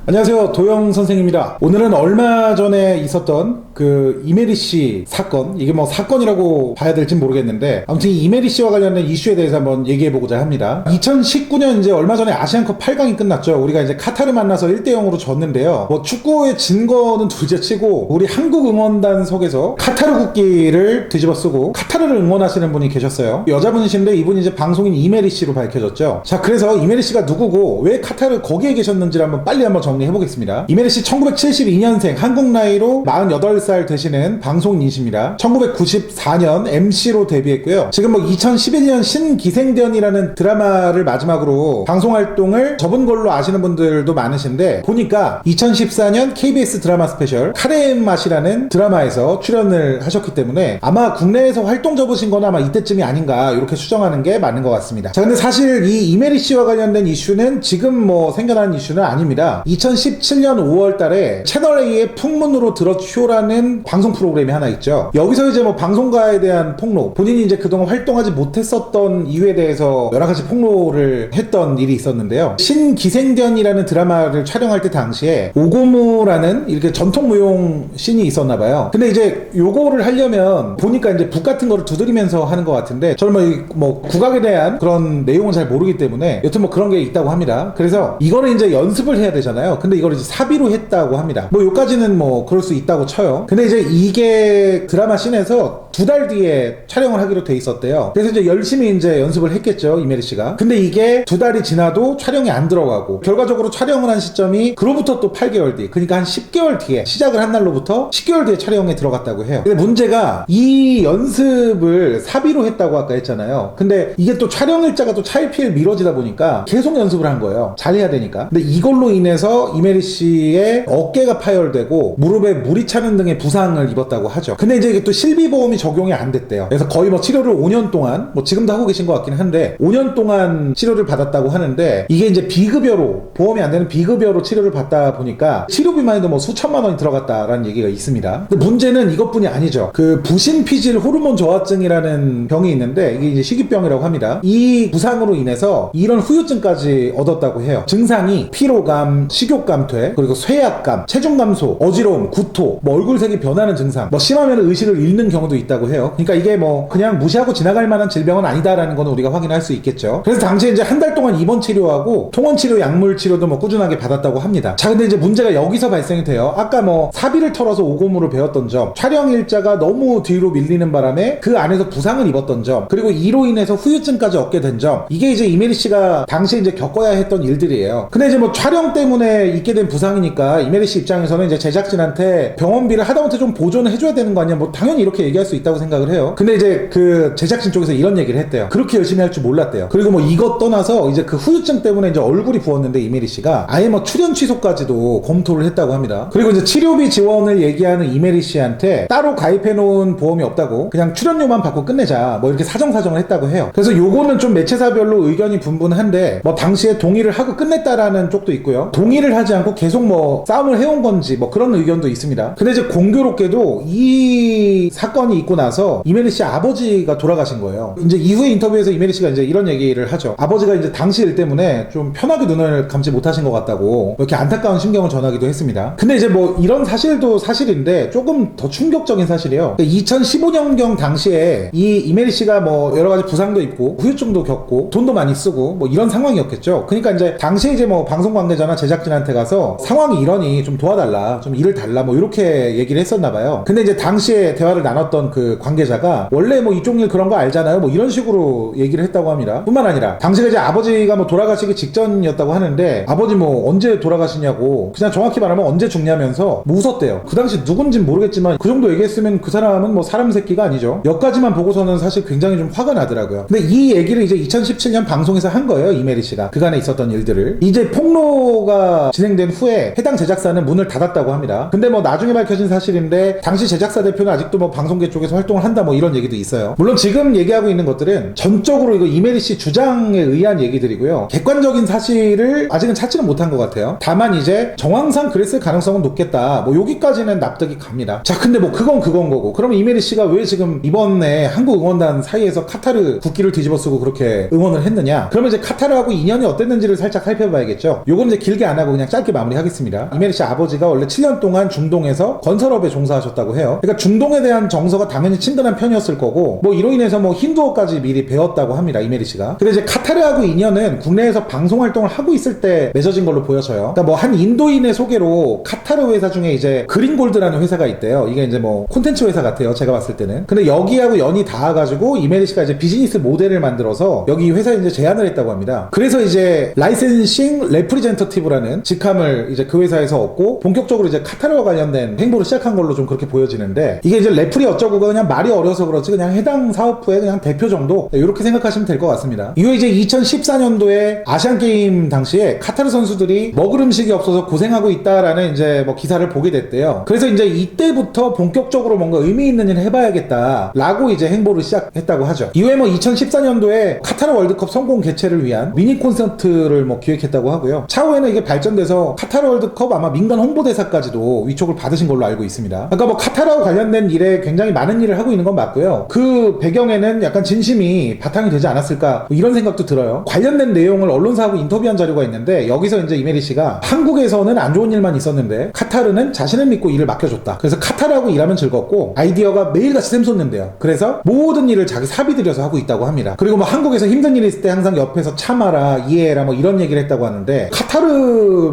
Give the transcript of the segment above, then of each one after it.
안녕하세요, 도영 선생입니다. 오늘은 얼마 전에 있었던 그 이메리 씨 사건, 이게 뭐 사건이라고 봐야 될지 모르겠는데 아무튼 이 이메리 씨와 관련된 이슈에 대해서 한번 얘기해보고자 합니다. 2019년 이제 얼마 전에 아시안컵 8강이 끝났죠. 우리가 이제 카타르 만나서 1대0으로 졌는데요. 뭐 축구의 진 거는 둘째치고 우리 한국 응원단 속에서 카타르 국기를 뒤집어 쓰고 카타르를 응원하시는 분이 계셨어요. 여자분이신데 이분이 이제 방송인 이메리 씨로 밝혀졌죠. 자, 그래서 이메리 씨가 누구고 왜 카타르 거기에 계셨는지를 한번 정리해보겠습니다. 이메리 씨 1972년생, 한국 나이로 48살 되시는 방송인이십니다. 1994년 MC로 데뷔했고요. 지금 뭐 2011년 신기생전이라는 드라마를 마지막으로 방송활동을 접은 걸로 아시는 분들도 많으신데, 보니까 2014년 KBS 드라마 스페셜 카레의 맛이라는 드라마에서 출연을 하셨기 때문에 아마 국내에서 활동 접으신 건 아마 이때쯤이 아닌가 이렇게 추정하는 게 맞는 것 같습니다. 자, 근데 사실 이 이메리 씨와 관련된 이슈는 지금 뭐 생겨난 이슈는 아닙니다. 2017년 5월 달에 채널A의 풍문으로 들었쇼라는 방송 프로그램이 하나 있죠. 여기서 이제 뭐 방송가에 대한 폭로, 본인이 이제 그동안 활동하지 못했었던 이유에 대해서 여러 가지 폭로를 했던 일이 있었는데요. 신기생전이라는 드라마를 촬영할 때 당시에 오고무라는 이렇게 전통무용 씬이 있었나 봐요. 근데 이제 요거를 하려면 보니까 이제 북 같은 거를 두드리면서 하는 것 같은데, 저는 뭐 국악에 대한 그런 내용은 잘 모르기 때문에 여튼 뭐 그런 게 있다고 합니다. 그래서 이거를 이제 연습을 해야 되잖아요. 근데 이걸 이제 사비로 했다고 합니다. 뭐 요까지는 뭐 그럴 수 있다고 쳐요. 근데 이제 이게 드라마 씬에서 2달 뒤에 촬영을 하기로 돼 있었대요. 그래서 이제 열심히 이제 연습을 했겠죠, 이메리 씨가. 근데 이게 2달이 지나도 촬영이 안 들어가고, 결과적으로 촬영을 한 시점이 그로부터 또 8개월 뒤, 그러니까 한 10개월 뒤에, 시작을 한 날로부터 10개월 뒤에 촬영에 들어갔다고 해요. 근데 문제가 이 연습을 사비로 했다고 아까 했잖아요. 근데 이게 또 촬영 일자가 또 차일피일 미뤄지다 보니까 계속 연습을 한 거예요. 잘해야 되니까. 근데 이걸로 인해서 이메리 씨의 어깨가 파열되고 무릎에 물이 차는 등의 부상을 입었다고 하죠. 근데 이제 이게 또 실비보험이 적용이 안 됐대요. 그래서 거의 뭐 치료를 5년 동안, 뭐 지금도 하고 계신 것 같긴 한데 5년 동안 치료를 받았다고 하는데, 이게 이제 비급여로, 보험이 안 되는 비급여로 치료를 받다 보니까 치료비만 해도 뭐 수천만 원이 들어갔다라는 얘기가 있습니다. 근데 문제는 이것뿐이 아니죠. 그 부신피질 호르몬 저하증이라는 병이 있는데, 이게 이제 식이병이라고 합니다. 이 부상으로 인해서 이런 후유증까지 얻었다고 해요. 증상이 피로감, 식욕감퇴, 그리고 쇠약감, 체중 감소, 어지러움, 구토, 뭐 얼굴색이 변하는 증상, 뭐 심하면 의식을 잃는 경우도 있다고 해요. 그러니까 이게 뭐 그냥 무시하고 지나갈 만한 질병은 아니다라는 건 우리가 확인할 수 있겠죠. 그래서 당시에 이제 한 달 동안 입원 치료하고 통원 치료, 약물 치료도 뭐 꾸준하게 받았다고 합니다. 자, 근데 이제 문제가 여기서 발생이 돼요. 아까 뭐 사비를 털어서 오고무를 배웠던 점, 촬영 일자가 너무 뒤로 밀리는 바람에 그 안에서 부상을 입었던 점, 그리고 이로 인해서 후유증까지 얻게 된 점, 이게 이제 이메리 씨가 당시에 이제 겪어야 했던 일들이에요. 근데 이제 뭐 촬영 때문에 있게 된 부상이니까 이메리 씨 입장에서는 이제 제작진한테 병원비를 하다못해 좀 보존을 해줘야 되는 거 아니야, 뭐 당연히 이렇게 얘기할 수 있다고 생각을 해요. 근데 이제 그 제작진 쪽에서 이런 얘기를 했대요. 그렇게 열심히 할 줄 몰랐대요. 그리고 뭐 이것 떠나서 이제 그 후유증 때문에 이제 얼굴이 부었는데 이메리 씨가 아예 뭐 출연 취소까지도 검토를 했다고 합니다. 그리고 이제 치료비 지원을 얘기하는 이메리 씨한테 따로 가입해놓은 보험이 없다고, 그냥 출연료만 받고 끝내자, 뭐 이렇게 사정사정을 했다고 해요. 그래서 요거는 좀 매체사별로 의견이 분분한데, 뭐 당시에 동의를 하고 끝냈다라는 쪽도 있고요, 동의를 하지 않고 계속 뭐 싸움을 해온 건지 뭐 그런 의견도 있습니다. 근데 이제 공교롭게도 이 사건이 있고 나서 이메리 씨 아버지가 돌아가신 거예요. 이제 이후에 인터뷰에서 이메리 씨가 이제 이런 얘기를 하죠. 아버지가 이제 당시 일 때문에 좀 편하게 눈을 감지 못하신 것 같다고 이렇게 안타까운 심경을 전하기도 했습니다. 근데 이제 뭐 이런 사실도 사실인데 조금 더 충격적인 사실이에요. 2015년경 당시에 이 이메리 씨가 뭐 여러 가지 부상도 입고 후유증도 겪고 돈도 많이 쓰고 뭐 이런 상황이었겠죠. 그러니까 이제 당시에 이제 뭐 방송 관계자나 제작진한테 가서 상황이 이러니 좀 도와달라, 좀 일을 달라, 뭐 이렇게 얘기를 했었나 봐요. 근데 이제 당시에 대화를 나눴던 그 관계자가 원래 뭐 이쪽 일 그런 거 알잖아요, 뭐 이런 식으로 얘기를 했다고 합니다. 뿐만 아니라 당시가 이제 아버지가 뭐 돌아가시기 직전이었다고 하는데, 아버지 뭐 언제 돌아가시냐고, 그냥 정확히 말하면 언제 죽냐면서 뭐 웃었대요. 그 당시 누군진 모르겠지만 그 정도 얘기했으면 그 사람은 뭐 사람 새끼가 아니죠. 여기까지만 보고서는 사실 굉장히 좀 화가 나더라고요. 근데 이 얘기를 이제 2017년 방송에서 한 거예요, 이메리 씨가. 그간에 있었던 일들을. 이제 폭로가 진행된 후에 해당 제작사는 문을 닫았다고 합니다. 근데 뭐 나중에 밝혀진 사실인데, 당시 제작사 대표는 아직도 뭐 방송계 쪽에서 활동을 한다, 뭐 이런 얘기도 있어요. 물론 지금 얘기하고 있는 것들은 전적으로 이거 이메리 씨 주장에 의한 얘기들이고요, 객관적인 사실을 아직은 찾지는 못한 것 같아요. 다만 이제 정황상 그랬을 가능성은 높겠다, 뭐 여기까지는 납득이 갑니다. 자, 근데 뭐 그건 거고, 그러면 이메리 씨가 왜 지금 이번에 한국 응원단 사이에서 카타르 국기를 뒤집어 쓰고 그렇게 응원을 했느냐? 그러면 이제 카타르하고 인연이 어땠는지를 살짝 살펴봐야겠죠. 요건 이제 길게 안 하고 얘기하고 그냥 짧게 마무리하겠습니다. 이메리 씨 아버지가 원래 7년 동안 중동에서 건설업에 종사하셨다고 해요. 그러니까 중동에 대한 정서가 당연히 친근한 편이었을 거고 뭐 이로 인해서 뭐 힌두어까지 미리 배웠다고 합니다. 이메리 씨가. 근데 이제 카타르하고 인연은 국내에서 방송 활동을 하고 있을 때 맺어진 걸로 보여져요. 그러니까 뭐 한 인도인의 소개로 카타르 회사 중에 이제 그린골드라는 회사가 있대요. 이게 이제 뭐 콘텐츠 회사 같아요. 제가 봤을 때는. 근데 여기하고 연이 닿아가지고 이메리 씨가 이제 비즈니스 모델을 만들어서 여기 회사에 이제 제안을 했다고 합니다. 그래서 이제 라이센싱 레프리젠터티브라는 직함을 이제 그 회사에서 얻고 본격적으로 이제 카타르와 관련된 행보를 시작한 걸로 좀 그렇게 보여지는데, 이게 이제 레프리 어쩌고가 그냥 말이 어려서 그렇지 그냥 해당 사업부의 그냥 대표 정도, 이렇게 생각하시면 될 것 같습니다. 이후에 이제 2014년도에 아시안 게임 당시에 카타르 선수들이 먹을 음식이 없어서 고생하고 있다라는 이제 뭐 기사를 보게 됐대요. 그래서 이제 이때부터 본격적으로 뭔가 의미 있는 일을 해봐야겠다라고 이제 행보를 시작했다고 하죠. 이후에 뭐 2014년도에 카타르 월드컵 성공 개최를 위한 미니 콘서트를 뭐 기획했다고 하고요. 차후에는 이게 발전돼서 카타르 월드컵 아마 민간 홍보대사까지도 위촉을 받으신 걸로 알고 있습니다. 그러니까 뭐 카타르와 관련된 일에 굉장히 많은 일을 하고 있는 건 맞고요. 그 배경에는 약간 진심이 바탕이 되지 않았을까 뭐 이런 생각도 들어요. 관련된 내용을 언론사하고 인터뷰한 자료가 있는데, 여기서 이제 이메리 씨가 한국에서는 안 좋은 일만 있었는데 카타르는 자신을 믿고 일을 맡겨줬다. 그래서 카타르하고 일하면 즐겁고 아이디어가 매일같이 샘솟는데요. 그래서 모든 일을 자기 사비 들여서 하고 있다고 합니다. 그리고 뭐 한국에서 힘든 일이 있을 때 항상 옆에서 참아라, 이해해라 뭐 이런 얘기를 했다고 하는데, 카타르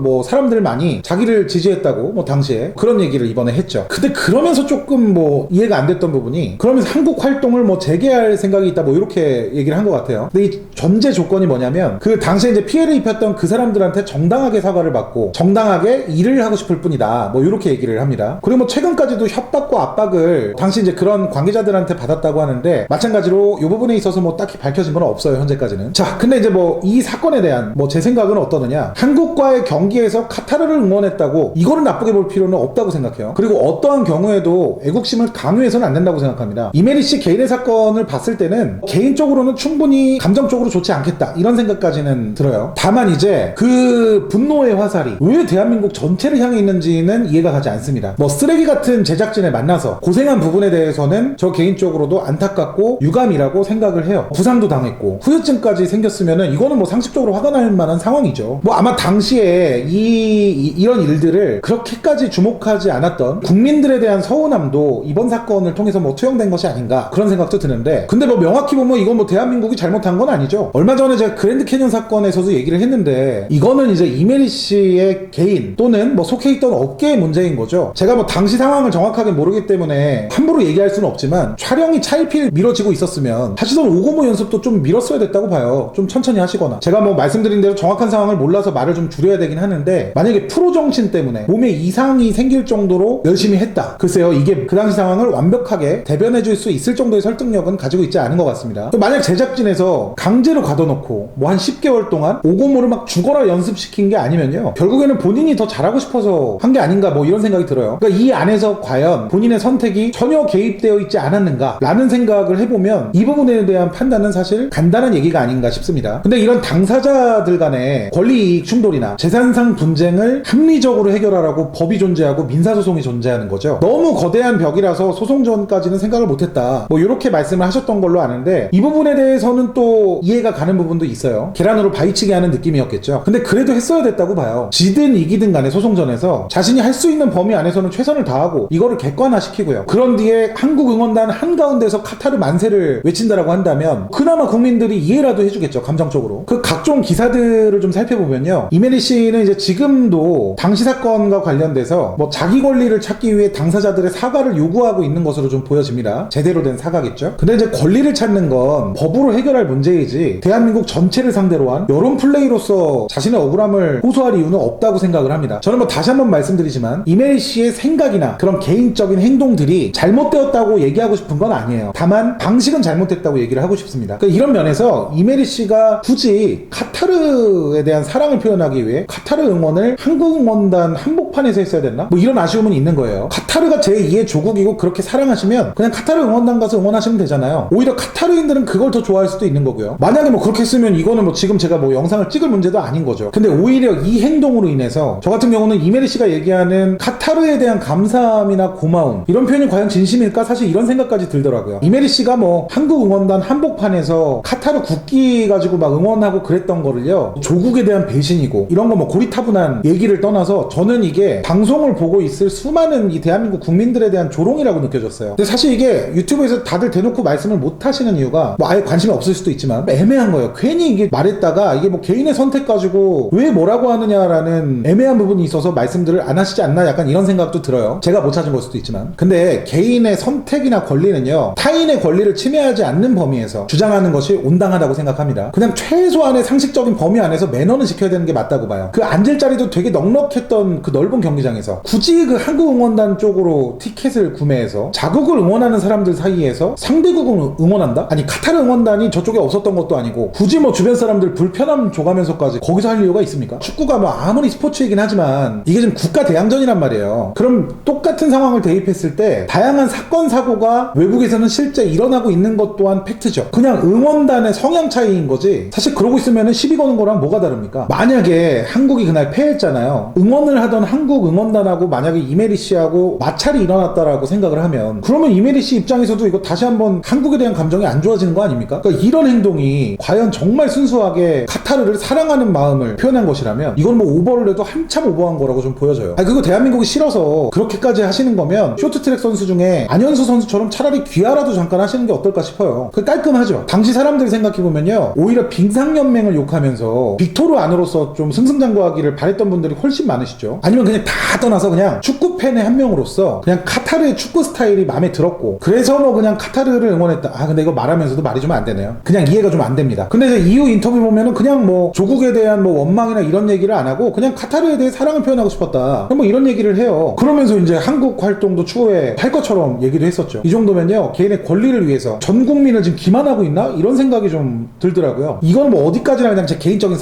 뭐 사람들만이 자기를 지지했다고 뭐 당시에 그런 얘기를 이번에 했죠. 근데 그러면서 조금 뭐 이해가 안 됐던 부분이, 그러면서 한국 활동을 뭐 재개할 생각이 있다 뭐 이렇게 얘기를 한 것 같아요. 근데 이 전제 조건이 뭐냐면, 그 당시에 이제 피해를 입혔던 그 사람들한테 정당하게 사과를 받고 정당하게 일을 하고 싶을 뿐이다 뭐 이렇게 얘기를 합니다. 그리고 뭐 최근까지도 협박과 압박을 당시 이제 그런 관계자들한테 받았다고 하는데, 마찬가지로 이 부분에 있어서 뭐 딱히 밝혀진 건 없어요, 현재까지는. 자, 근데 이제 뭐 이 사건에 대한 뭐 제 생각은 어떠느냐, 한국과의 경기에서 카타르를 응원했다고 이거를 나쁘게 볼 필요는 없다고 생각해요. 그리고 어떠한 경우에도 애국심을 강요해서는 안 된다고 생각합니다. 이메리 씨 개인의 사건을 봤을 때는 개인적으로는 충분히 감정적으로 좋지 않겠다 이런 생각까지는 들어요. 다만 이제 그 분노의 화살이 왜 대한민국 전체를 향해 있는지는 이해가 가지 않습니다. 뭐 쓰레기 같은 제작진을 만나서 고생한 부분에 대해서는 저 개인적으로도 안타깝고 유감이라고 생각을 해요. 부상도 당했고 후유증까지 생겼으면은 이거는 뭐 상식적으로 화가 날 만한 상황이죠. 뭐 아마 당시에 이런 일들을 그렇게까지 주목하지 않았던 국민들에 대한 서운함도 이번 사건을 통해서 뭐 투영된 것이 아닌가 그런 생각도 드는데, 근데 뭐 명확히 보면 이건 뭐 대한민국이 잘못한 건 아니죠. 얼마 전에 제가 그랜드 캐년 사건에서도 얘기를 했는데, 이거는 이제 이메리 씨의 개인 또는 뭐 속해 있던 업계의 문제인 거죠. 제가 뭐 당시 상황을 정확하게 모르기 때문에 함부로 얘기할 수는 없지만, 촬영이 차일피일 미뤄지고 있었으면 하시던 오고모 연습도 좀 미뤘어야 됐다고 봐요. 좀 천천히 하시거나. 제가 뭐 말씀드린 대로 정확한 상황을 몰라서 말을 좀 줄여야 되긴 하는데, 만약에 프로 정신 때문에 몸에 이상이 생길 정도로 열심히 했다, 글쎄요, 이게 그 당시 상황을 완벽하게 대변해줄 수 있을 정도의 설득력은 가지고 있지 않은 것 같습니다. 만약 제작진에서 강제로 가둬놓고 뭐 한 10개월 동안 오고모를 막 죽어라 연습시킨 게 아니면요, 결국에는 본인이 더 잘하고 싶어서 한 게 아닌가 뭐 이런 생각이 들어요. 그러니까 이 안에서 과연 본인의 선택이 전혀 개입되어 있지 않았는가 라는 생각을 해보면 이 부분에 대한 판단은 사실 간단한 얘기가 아닌가 싶습니다. 근데 이런 당사자들 간의 권리이익 충돌이나 재산상 분쟁을 합리적으로 해결하라고 법이 존재하고 민사소송이 존재하는 거죠. 너무 거대한 벽이라서 소송 전까지는 생각을 못했다 뭐 이렇게 말씀을 하셨던 걸로 아는데, 이 부분에 대해서는 또 이해가 가는 부분도 있어요. 계란으로 바위치기 하는 느낌이었겠죠. 근데 그래도 했어야 됐다고 봐요. 지든 이기든 간에 소송전에서 자신이 할 수 있는 범위 안에서는 최선을 다하고 이거를 객관화시키고요, 그런 뒤에 한국 응원단 한가운데서 카타르 만세를 외친다라고 한다면 그나마 국민들이 이해라도 해주겠죠, 감정적으로. 그 각종 기사들을 좀 살펴보면요, 이메리 씨는 이제 지금도 당시 사건과 관련돼서 뭐 자기 권리를 찾기 위해 당사자들의 사과를 요구하고 있는 것으로 좀 보여집니다. 제대로 된 사과겠죠. 근데 이제 권리를 찾는 건 법으로 해결할 문제이지 대한민국 전체를 상대로 한 여론 플레이로서 자신의 억울함을 호소할 이유는 없다고 생각을 합니다. 저는 뭐 다시 한번 말씀드리지만 이메리 씨의 생각이나 그런 개인적인 행동들이 잘못되었다고 얘기하고 싶은 건 아니에요. 다만 방식은 잘못됐다고 얘기를 하고 싶습니다. 그러니까 이런 면에서 이메리 씨가 굳이 카타르에 대한 사랑을 표현하기 위해 카타르 응원을 한국 응원단 한복판에서 했어야 됐나? 뭐 이런 아쉬움은 있는 거예요. 카타르가 제2의 조국이고 그렇게 사랑하시면 그냥 카타르 응원단 가서 응원하시면 되잖아요. 오히려 카타르인들은 그걸 더 좋아할 수도 있는 거고요. 만약에 뭐 그렇게 했으면 이거는 뭐 지금 제가 뭐 영상을 찍을 문제도 아닌 거죠. 근데 오히려 이 행동으로 인해서 저 같은 경우는 이메리 씨가 얘기하는 카타르에 대한 감사함이나 고마움, 이런 표현이 과연 진심일까? 사실 이런 생각까지 들더라고요. 이메리 씨가 뭐 한국 응원단 한복판에서 카타르 국기 가지고 막 응원하고 그랬던 거를요, 조국에 대한 배신이고 이런 거 뭐 뭐 고리타분한 얘기를 떠나서 저는 이게 방송을 보고 있을 수많은 이 대한민국 국민들에 대한 조롱이라고 느껴졌어요. 근데 사실 이게 유튜브에서 다들 대놓고 말씀을 못 하시는 이유가 뭐 아예 관심이 없을 수도 있지만 애매한 거예요. 괜히 이게 말했다가 이게 뭐 개인의 선택 가지고 왜 뭐라고 하느냐라는 애매한 부분이 있어서 말씀들을 안 하시지 않나 약간 이런 생각도 들어요. 제가 못 찾은 걸 수도 있지만. 근데 개인의 선택이나 권리는요, 타인의 권리를 침해하지 않는 범위에서 주장하는 것이 온당하다고 생각합니다. 그냥 최소한의 상식적인 범위 안에서 매너는 지켜야 되는 게 맞다고 봐요. 그 앉을 자리도 되게 넉넉했던 그 넓은 경기장에서 굳이 그 한국 응원단 쪽으로 티켓을 구매해서 자국을 응원하는 사람들 사이에서 상대국을 응원한다? 아니 카타르 응원단이 저쪽에 없었던 것도 아니고 굳이 뭐 주변 사람들 불편함 줘가면서까지 거기서 할 이유가 있습니까? 축구가 뭐 아무리 스포츠이긴 하지만 이게 지금 국가 대항전이란 말이에요. 그럼 똑같은 상황을 대입했을 때 다양한 사건 사고가 외국에서는 실제 일어나고 있는 것 또한 팩트죠. 그냥 응원단의 성향 차이인 거지 사실 그러고 있으면 시비 거는 거랑 뭐가 다릅니까? 만약에 한국이 그날 패했잖아요. 응원을 하던 한국 응원단하고 만약에 이메리 씨하고 마찰이 일어났다라고 생각을 하면 그러면 이메리 씨 입장에서도 이거 다시 한번 한국에 대한 감정이 안 좋아지는 거 아닙니까? 그러니까 이런 행동이 과연 정말 순수하게 카타르를 사랑하는 마음을 표현한 것이라면 이건 뭐 오버를 해도 한참 오버한 거라고 좀 보여져요. 그거 대한민국이 싫어서 그렇게까지 하시는 거면 쇼트트랙 선수 중에 안현수 선수처럼 차라리 귀하라도 잠깐 하시는 게 어떨까 싶어요. 그 깔끔하죠. 당시 사람들 생각해보면요, 오히려 빙상연맹을 욕하면서 빅토르 안으로서 좀 승승장구하기를 바랬던 분들이 훨씬 많으시죠. 아니면 그냥 다 떠나서 그냥 축구팬의 한 명으로서 그냥 카타르의 축구 스타일이 마음에 들었고 그래서 뭐 그냥 카타르를 응원했다. 근데 이거 말하면서도 말이 좀 안 되네요. 그냥 이해가 좀 안 됩니다. 근데 이제 이후 인터뷰 보면은 그냥 뭐 조국에 대한 뭐 원망이나 이런 얘기를 안 하고 그냥 카타르에 대해 사랑을 표현하고 싶었다. 뭐 이런 얘기를 해요. 그러면서 이제 한국 활동도 추후에 할 것처럼 얘기를 했었죠. 이 정도면요, 개인의 권리를 위해서 전 국민을 지금 기만하고 있나? 이런 생각이 좀 들더라고요. 이건 뭐 어디까지나 그냥 제 개인적인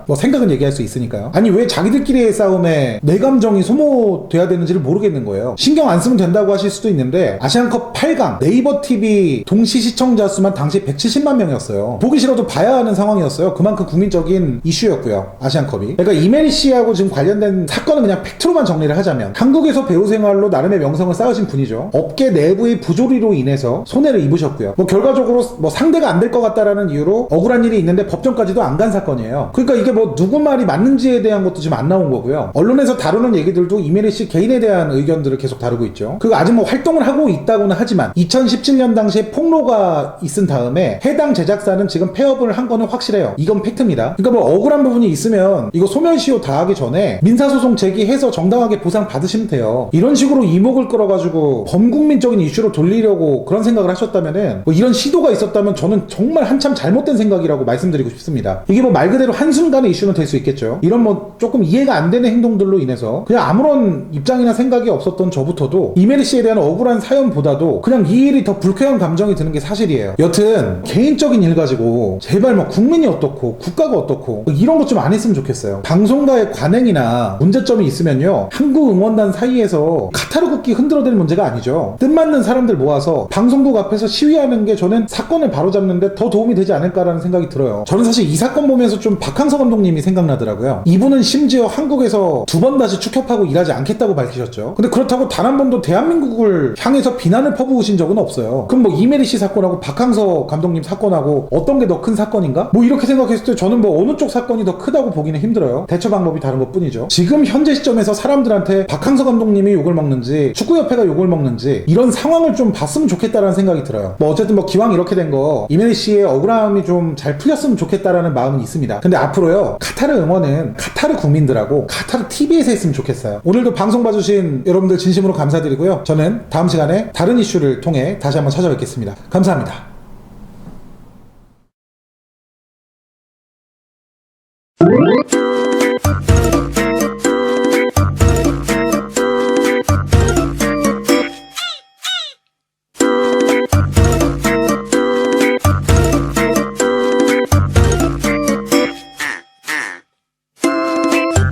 뭐 생각은 얘기할 수 있으니까요. 아니 왜 자기들끼리의 싸움에 내 감정이 소모돼야 되는지를 모르겠는 거예요. 신경 안 쓰면 된다고 하실 수도 있는데 아시안컵 8강 네이버 TV 동시 시청자 수만 당시 170만 명이었어요. 보기 싫어도 봐야 하는 상황이었어요. 그만큼 국민적인 이슈였고요, 아시안컵이. 그러니까 이메리 씨하고 지금 관련된 사건은 그냥 팩트로만 정리를 하자면 한국에서 배우 생활로 나름의 명성을 쌓으신 분이죠. 업계 내부의 부조리로 인해서 손해를 입으셨고요. 뭐 결과적으로 뭐 상대가 안 될 것 같다라는 이유로 억울한 일이 있는데 법정까지도 안 간 사건이에요. 그러니까 이게 뭐 누구 말이 맞는지에 대한 것도 지금 안 나온 거고요. 언론에서 다루는 얘기들도 이메리 씨 개인에 대한 의견들을 계속 다루고 있죠. 그리고 아직 뭐 활동을 하고 있다고는 하지만 2017년 당시에 폭로가 있은 다음에 해당 제작사는 지금 폐업을 한 거는 확실해요. 이건 팩트입니다. 그러니까 뭐 억울한 부분이 있으면 이거 소멸시효 다 하기 전에 민사소송 제기해서 정당하게 보상 받으시면 돼요. 이런 식으로 이목을 끌어가지고 범국민적인 이슈로 돌리려고 그런 생각을 하셨다면은 뭐 이런 시도가 있었다면 저는 정말 한참 잘못된 생각이라고 말씀드리고 싶습니다. 이게 뭐 말 그대로 한순간에 이슈는 될 수 있겠죠. 이런 뭐 조금 이해가 안 되는 행동들로 인해서 그냥 아무런 입장이나 생각이 없었던 저부터도 이메리 씨에 대한 억울한 사연보다도 그냥 이 일이 더 불쾌한 감정이 드는 게 사실이에요. 여튼 개인적인 일 가지고 제발 뭐 국민이 어떻고 국가가 어떻고 뭐 이런 것 좀 안 했으면 좋겠어요. 방송가의 관행이나 문제점이 있으면요, 한국 응원단 사이에서 카타르 국기 흔들어대는 문제가 아니죠. 뜻맞는 사람들 모아서 방송국 앞에서 시위하는 게 저는 사건을 바로잡는데 더 도움이 되지 않을까라는 생각이 들어요. 저는 사실 이 사건 보면서 좀 박항서 감독님이 생각나더라고요. 이분은 심지어 한국에서 두 번 다시 축협하고 일하지 않겠다고 밝히셨죠. 근데 그렇다고 단 한 번도 대한민국을 향해서 비난을 퍼부으신 적은 없어요. 그럼 뭐 이메리 씨 사건하고 박항서 감독님 사건하고 어떤 게 더 큰 사건인가? 뭐 이렇게 생각했을 때 저는 뭐 어느 쪽 사건이 더 크다고 보기는 힘들어요. 대처 방법이 다른 것 뿐이죠. 지금 현재 시점에서 사람들한테 박항서 감독님이 욕을 먹는지 축구협회가 욕을 먹는지 이런 상황을 좀 봤으면 좋겠다라는 생각이 들어요. 뭐 어쨌든 뭐 기왕 이렇게 된 거 이메리 씨의 억울함이 좀 잘 풀렸으면 좋겠다라는 마음은 있습니다. 근데 앞으로요, 카타르 응원은 카타르 국민들하고 카타르 TV에서 했으면 좋겠어요. 오늘도 방송 봐주신 여러분들 진심으로 감사드리고요. 저는 다음 시간에 다른 이슈를 통해 다시 한번 찾아뵙겠습니다. 감사합니다.